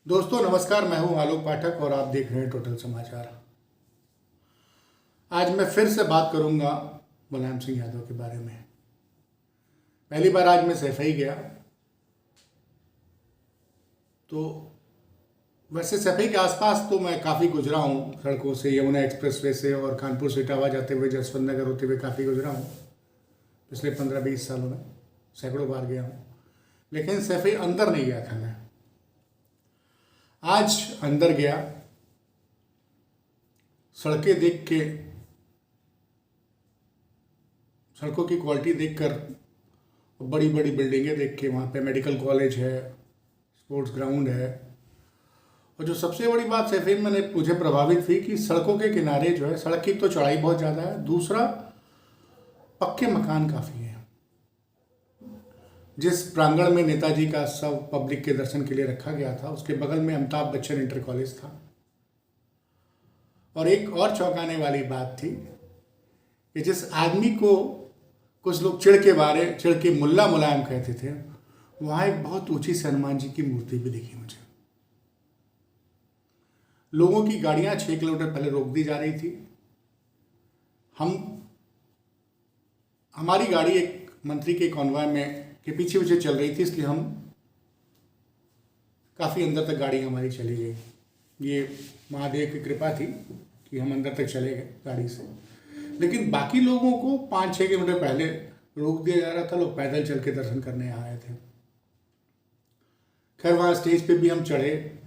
दोस्तों नमस्कार, मैं हूं आलोक पाठक और आप देख रहे हैं टोटल समाचार। आज मैं फिर से बात करूंगा मुलायम सिंह यादव के बारे में। पहली बार आज मैं सैफई गया, तो वैसे सैफई के आसपास तो मैं काफ़ी गुजरा हूं, सड़कों से, यमुना एक्सप्रेसवे से और कानपुर से इटावा जाते हुए जसवंत नगर होते हुए काफ़ी गुजरा हूं। पिछले 15-20 सालों में सैकड़ों बार गया हूं, लेकिन सैफई अंदर नहीं गया था मैं। आज अंदर गया, सड़कें देख के, सड़कों की क्वालिटी देखकर, बड़ी बड़ी बिल्डिंगें देख के, वहाँ पे मेडिकल कॉलेज है, स्पोर्ट्स ग्राउंड है, और जो सबसे बड़ी बात सैफई में मुझे प्रभावित हुई कि सड़कों के किनारे जो है, सड़क की तो चौड़ाई बहुत ज़्यादा है, दूसरा पक्के मकान काफ़ी हैं। जिस प्रांगण में नेताजी का सब पब्लिक के दर्शन के लिए रखा गया था, उसके बगल में अमिताभ बच्चन इंटर कॉलेज था। और एक और चौंकाने वाली बात थी कि जिस आदमी को कुछ लोग चिढ़ के मुल्ला मुलायम कहते थे, वहाँ एक बहुत ऊंची से हनुमान जी की मूर्ति भी दिखी मुझे। लोगों की गाड़ियाँ 6 किलोमीटर पहले रोक दी जा रही थी। हमारी गाड़ी एक मंत्री के कॉन्वॉय में के पीछे पीछे चल रही थी, इसलिए हम काफ़ी अंदर तक गाड़ी हमारी चली गई। ये महादेव की कृपा थी कि हम अंदर तक चले गए गाड़ी से। लेकिन बाकी लोगों को 5-6 किलोमीटर पहले रोक दिया जा रहा था, लोग पैदल चल के दर्शन करने आए थे। खैर, वहाँ स्टेज पे भी हम चढ़े,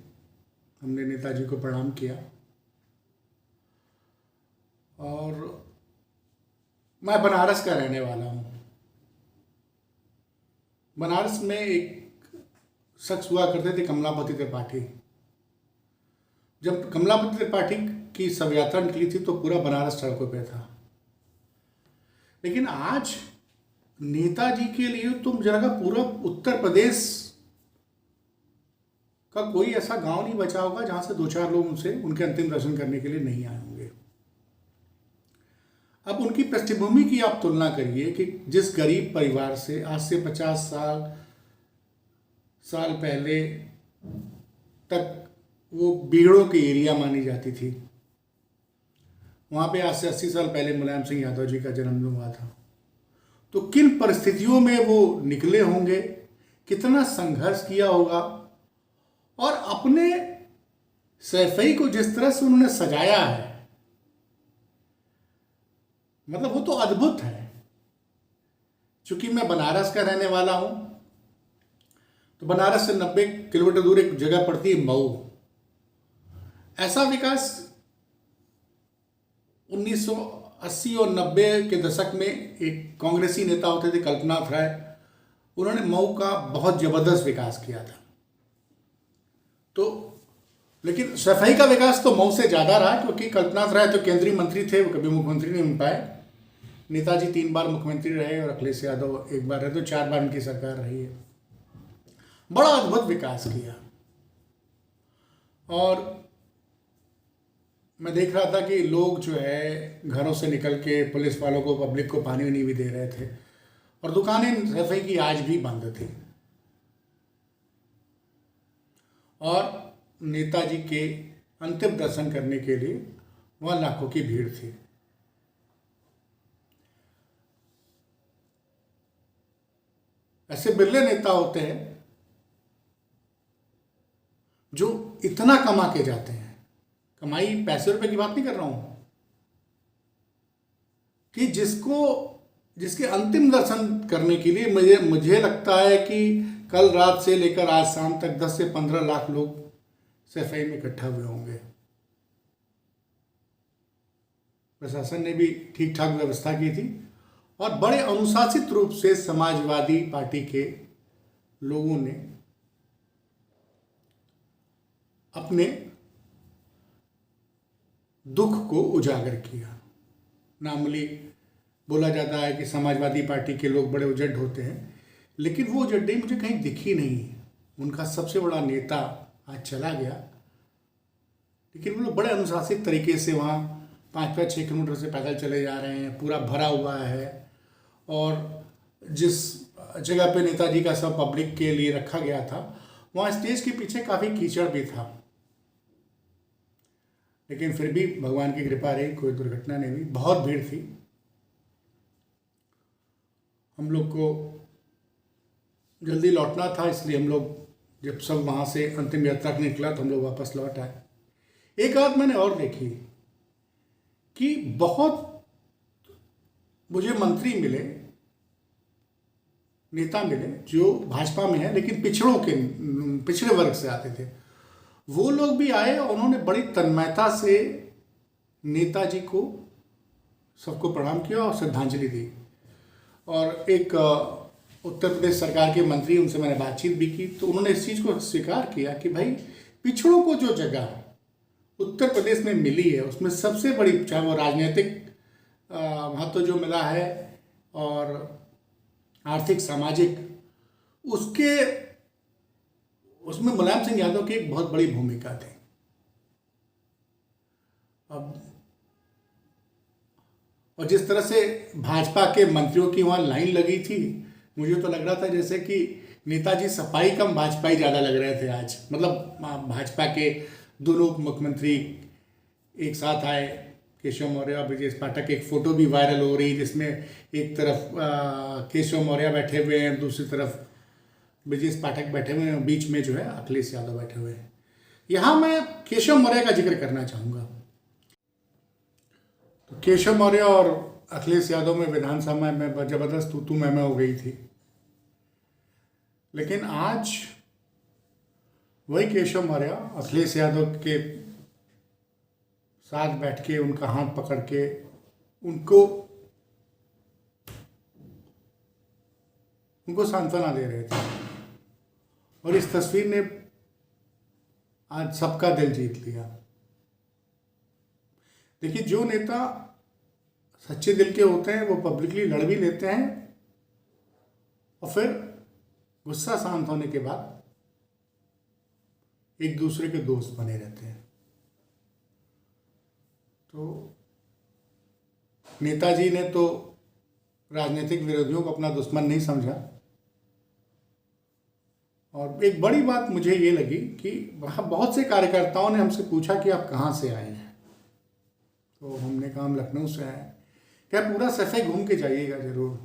हमने नेताजी को प्रणाम किया। और मैं बनारस का रहने वाला हूँ। बनारस में एक शख्स हुआ करते थे, कमलापति त्रिपाठी। जब कमलापति त्रिपाठी की शव यात्रा निकली थी तो पूरा बनारस सड़कों पे था। लेकिन आज नेताजी के लिए तुम जरा का पूरा उत्तर प्रदेश का कोई ऐसा गांव नहीं बचा होगा जहां से 2-4 लोग उनके अंतिम दर्शन करने के लिए नहीं आए होंगे। अब उनकी पृष्ठभूमि की आप तुलना करिए कि जिस गरीब परिवार से आज से 50 साल पहले तक वो बीड़ों की एरिया मानी जाती थी, वहाँ पे आज से 80 साल पहले मुलायम सिंह यादव जी का जन्म हुआ था। तो किन परिस्थितियों में वो निकले होंगे, कितना संघर्ष किया होगा, और अपने सैफई को जिस तरह से उन्होंने सजाया है, मतलब वो तो अद्भुत है। चूंकि मैं बनारस का रहने वाला हूं, तो बनारस से 90 किलोमीटर दूर एक जगह पड़ती है मऊ। ऐसा विकास 1980 और 90 के दशक में एक कांग्रेसी नेता होते थे कल्पनाथ राय, उन्होंने मऊ का बहुत जबरदस्त विकास किया था। तो लेकिन सैफई का विकास तो मऊ से ज़्यादा रहा, क्योंकि कल्पनाथ राय तो केंद्रीय मंत्री थे, वो कभी मुख्यमंत्री नहीं बन पाए। नेताजी 3 बार मुख्यमंत्री रहे और अखिलेश यादव 1 बार रहे, तो 4 बार उनकी सरकार रही है। बड़ा अद्भुत विकास किया। और मैं देख रहा था कि लोग जो है घरों से निकल के पुलिस वालों को, पब्लिक को पानी नहीं भी दे रहे थे, और दुकानें सैफई की आज भी बंद थी। और नेताजी के अंतिम दर्शन करने के लिए वहाँ लाखों की भीड़ थी। ऐसे बिरले नेता होते हैं जो इतना कमा के जाते हैं, कमाई पैसे रुपए की बात नहीं कर रहा हूं, कि जिसके अंतिम दर्शन करने के लिए मुझे लगता है कि कल रात से लेकर आज शाम तक 10 से 15 लाख लोग सैफई में इकट्ठा हुए होंगे। प्रशासन ने भी ठीक ठाक व्यवस्था की थी, और बड़े अनुशासित रूप से समाजवादी पार्टी के लोगों ने अपने दुख को उजागर किया। नार्मली बोला जाता है कि समाजवादी पार्टी के लोग बड़े उजड़ होते हैं, लेकिन वो उजड़ी मुझे कहीं दिखी नहीं। उनका सबसे बड़ा नेता आज चला गया, लेकिन वो लोग बड़े अनुशासित तरीके से वहाँ 5-6 किलोमीटर से पैदल चले जा रहे हैं, पूरा भरा हुआ है। और जिस जगह पे नेताजी का सब पब्लिक के लिए रखा गया था, वहाँ स्टेज के पीछे काफ़ी कीचड़ भी था, लेकिन फिर भी भगवान की कृपा रही, कोई दुर्घटना नहीं हुई। बहुत भीड़ थी। हम लोग को जल्दी लौटना था, इसलिए हम लोग जब सब वहाँ से अंतिम यात्रा का निकला तो हम लोग वापस लौट आए। एक बात मैंने और देखी कि बहुत मुझे मंत्री मिले, नेता मिले जो भाजपा में है लेकिन पिछड़े वर्ग से आते थे। वो लोग भी आए और उन्होंने बड़ी तन्मयता से नेताजी को सबको प्रणाम किया और श्रद्धांजलि दी। और एक उत्तर प्रदेश सरकार के मंत्री, उनसे मैंने बातचीत भी की, तो उन्होंने इस चीज़ को स्वीकार किया कि भाई पिछड़ों को जो जगह उत्तर प्रदेश में मिली है उसमें सबसे बड़ी, चाहे वो राजनीतिक महत्व जो मिला है और आर्थिक सामाजिक, उसमें मुलायम सिंह यादव की एक बहुत बड़ी भूमिका थी। अब और जिस तरह से भाजपा के मंत्रियों की वहाँ लाइन लगी थी, मुझे तो लग रहा था जैसे कि नेताजी सपाई कम भाजपाई ज़्यादा लग रहे थे आज। मतलब भाजपा के दोनों मुख्यमंत्री एक साथ आए, केशव मौर्य और ब्रजेश पाठक। एक फ़ोटो भी वायरल हो रही जिसमें एक तरफ केशव मौर्य बैठे हुए हैं, दूसरी तरफ ब्रजेश पाठक बैठे हुए हैं, बीच में जो है अखिलेश यादव बैठे हुए हैं। यहाँ मैं केशव मौर्य का जिक्र करना चाहूँगा। तो केशव मौर्य और अखिलेश यादव में विधानसभा में जबरदस्त तू मैं हो गई थी, लेकिन आज वही केशव मौर्य अखिलेश यादव के साथ बैठ के उनका हाथ पकड़ के उनको सांत्वना दे रहे थे। और इस तस्वीर ने आज सबका दिल जीत लिया। देखिए, जो नेता सच्चे दिल के होते हैं वो पब्लिकली लड़ भी लेते हैं और फिर गुस्सा शांत होने के बाद एक दूसरे के दोस्त बने रहते हैं। तो नेताजी ने तो राजनीतिक विरोधियों को अपना दुश्मन नहीं समझा। और एक बड़ी बात मुझे ये लगी कि वहाँ बहुत से कार्यकर्ताओं ने हमसे पूछा कि आप कहाँ से आए हैं, तो हमने कहा हम लखनऊ से आए। क्या पूरा सफ़े घूम के जाइएगा ज़रूर।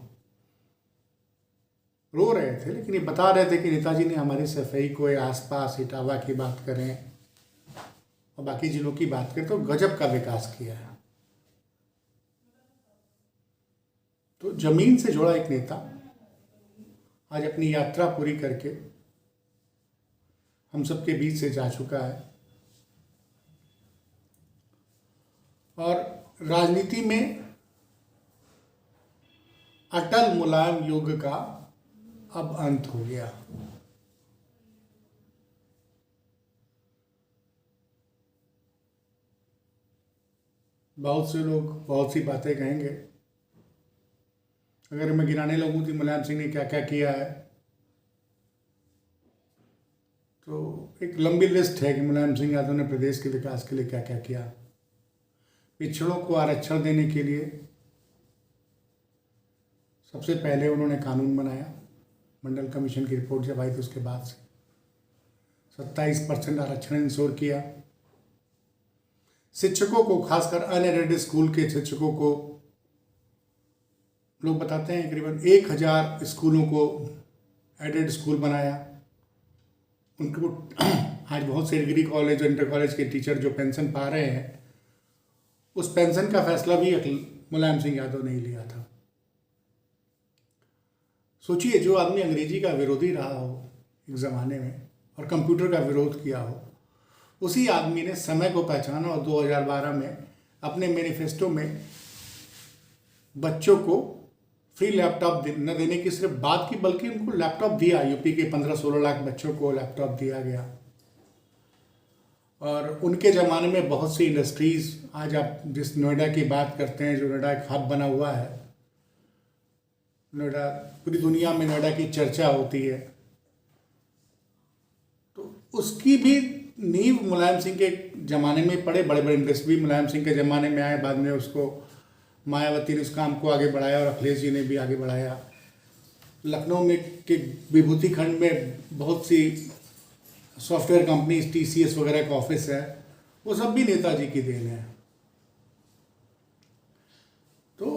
रो रहे थे, लेकिन ये बता रहे थे कि नेताजी ने हमारी सफाई को आसपास इटावा की बात करें और बाकी जिलों की बात करें तो गजब का विकास किया है। तो जमीन से जुड़ा एक नेता आज अपनी यात्रा पूरी करके हम सबके बीच से जा चुका है और राजनीति में अटल मुलायम युग का अब अंत हो गया। बहुत से लोग बहुत सी बातें कहेंगे। अगर मैं गिनाने लगूं कि मुलायम सिंह ने क्या क्या किया है तो एक लंबी लिस्ट है कि मुलायम सिंह यादव ने प्रदेश के विकास के लिए क्या क्या किया। पिछड़ों को आरक्षण देने के लिए सबसे पहले उन्होंने कानून बनाया। मंडल कमीशन की रिपोर्ट जब आई तो उसके बाद से 27% आरक्षण इंश्योर किया। शिक्षकों को, खासकर अनएडेड स्कूल के शिक्षकों को, लोग बताते हैं करीबन 1000 स्कूलों को एडेड स्कूल बनाया। उनको आज बहुत से डिग्री कॉलेज और इंटर कॉलेज के टीचर जो पेंशन पा रहे हैं, उस पेंशन का फैसला भी मुलायम सिंह यादव ने ही लिया था। सोचिए, जो आदमी अंग्रेजी का विरोधी रहा हो एक ज़माने में और कंप्यूटर का विरोध किया हो, उसी आदमी ने समय को पहचाना और 2012 में अपने मैनिफेस्टो में बच्चों को फ्री लैपटॉप न देने की सिर्फ बात की, बल्कि उनको लैपटॉप दिया। यूपी के 15-16 लाख बच्चों को लैपटॉप दिया गया। और उनके ज़माने में बहुत सी इंडस्ट्रीज़, आज आप जिस नोएडा की बात करते हैं, जो नोएडा एक हब बना हुआ है, नोएडा पूरी दुनिया में नोएडा की चर्चा होती है, तो उसकी भी नींव मुलायम सिंह के ज़माने में पड़े। बड़े बड़े इंडस्ट्री मुलायम सिंह के ज़माने में आए, बाद में उसको मायावती ने उस काम को आगे बढ़ाया और अखिलेश जी ने भी आगे बढ़ाया। लखनऊ में के विभूति खंड में बहुत सी सॉफ्टवेयर कंपनी TCS वगैरह का ऑफिस है, वो सब भी नेताजी की देन है। तो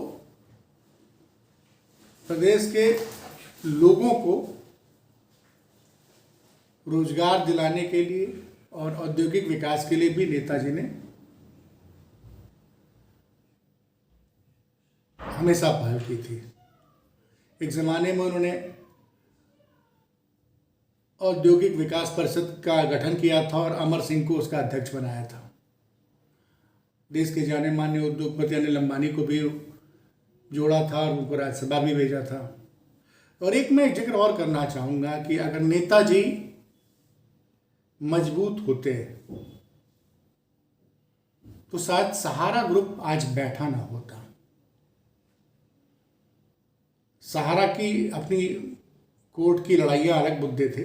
प्रदेश के लोगों को रोजगार दिलाने के लिए और औद्योगिक विकास के लिए भी नेताजी ने हमेशा पहल की थी। एक ज़माने में उन्होंने औद्योगिक विकास परिषद का गठन किया था और अमर सिंह को उसका अध्यक्ष बनाया था। देश के जाने माने उद्योगपति अनिल अंबानी को भी जोड़ा था और उनको राज्यसभा भी भेजा था। और एक मैं जिक्र और करना चाहूँगा कि अगर नेताजी मजबूत होते तो शायद सहारा ग्रुप आज बैठा ना होता। सहारा की अपनी कोर्ट की लड़ाइयाँ अलग मुद्दे थे,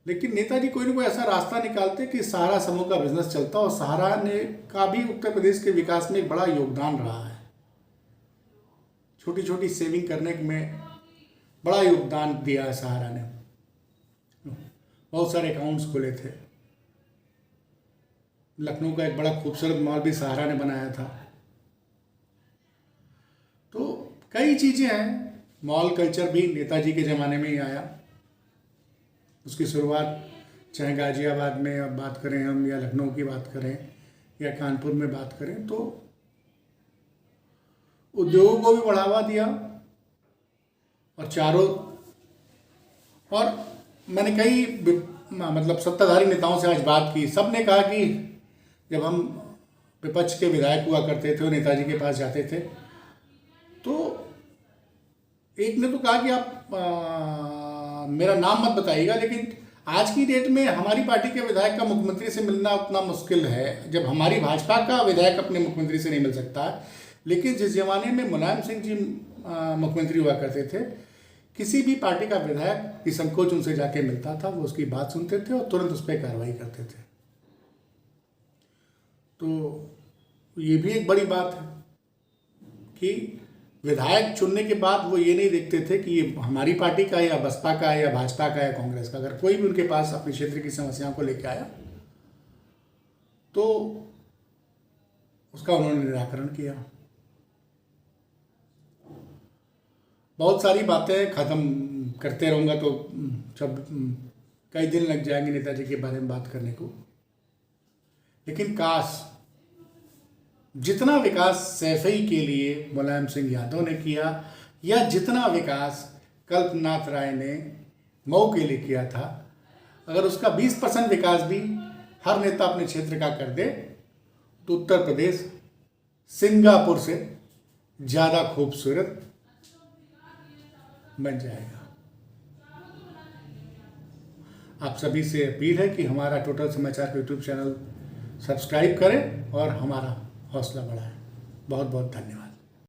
लेकिन नेताजी कोई ना कोई ऐसा रास्ता निकालते कि सहारा समूह का बिजनेस चलता, और सहारा ने का भी उत्तर प्रदेश के विकास में एक बड़ा योगदान रहा है। छोटी छोटी सेविंग करने में बड़ा योगदान दिया है सहारा ने। बहुत सारे अकाउंट्स खोले थे। लखनऊ का एक बड़ा खूबसूरत मॉल भी सहारा ने बनाया था। तो कई चीज़ें हैं। मॉल कल्चर भी नेताजी के ज़माने में ही आया। उसकी शुरुआत चाहे गाजियाबाद में अब बात करें हम, या लखनऊ की बात करें, या कानपुर में बात करें, तो उद्योगों को भी बढ़ावा दिया। और चारों, और मैंने कई मतलब सत्ताधारी नेताओं से आज बात की, सब ने कहा कि जब हम विपक्ष के विधायक हुआ करते थे और नेताजी के पास जाते थे, तो एक ने तो कहा कि आप मेरा नाम मत बताइएगा, लेकिन आज की डेट में हमारी पार्टी के विधायक का मुख्यमंत्री से मिलना उतना मुश्किल है, जब हमारी भाजपा का विधायक अपने मुख्यमंत्री से नहीं मिल सकता है। लेकिन जिस जमाने में मुलायम सिंह जी मुख्यमंत्री हुआ करते थे, किसी भी पार्टी का विधायक की संकोच उनसे जाके मिलता था, वो उसकी बात सुनते थे और तुरंत उस पर कार्रवाई करते थे। तो ये भी एक बड़ी बात है कि विधायक चुनने के बाद वो ये नहीं देखते थे कि ये हमारी पार्टी का या बसपा का या भाजपा का या कांग्रेस का। अगर कोई भी उनके पास अपने क्षेत्र की समस्याओं को लेकर आया तो उसका उन्होंने निराकरण किया। बहुत सारी बातें ख़त्म करते रहूँगा तो जब कई दिन लग जाएंगे नेताजी के बारे में बात करने को। लेकिन काश जितना विकास सैफई के लिए मुलायम सिंह यादव ने किया, या जितना विकास कल्पनाथ राय ने मऊ के लिए किया था, अगर उसका 20% विकास भी हर नेता अपने क्षेत्र का कर दे तो उत्तर प्रदेश सिंगापुर से ज़्यादा खूबसूरत बन जाएगा। आप सभी से अपील है कि हमारा टोटल समाचार यूट्यूब चैनल सब्सक्राइब करें और हमारा हौसला बढ़ाएं। बहुत बहुत धन्यवाद।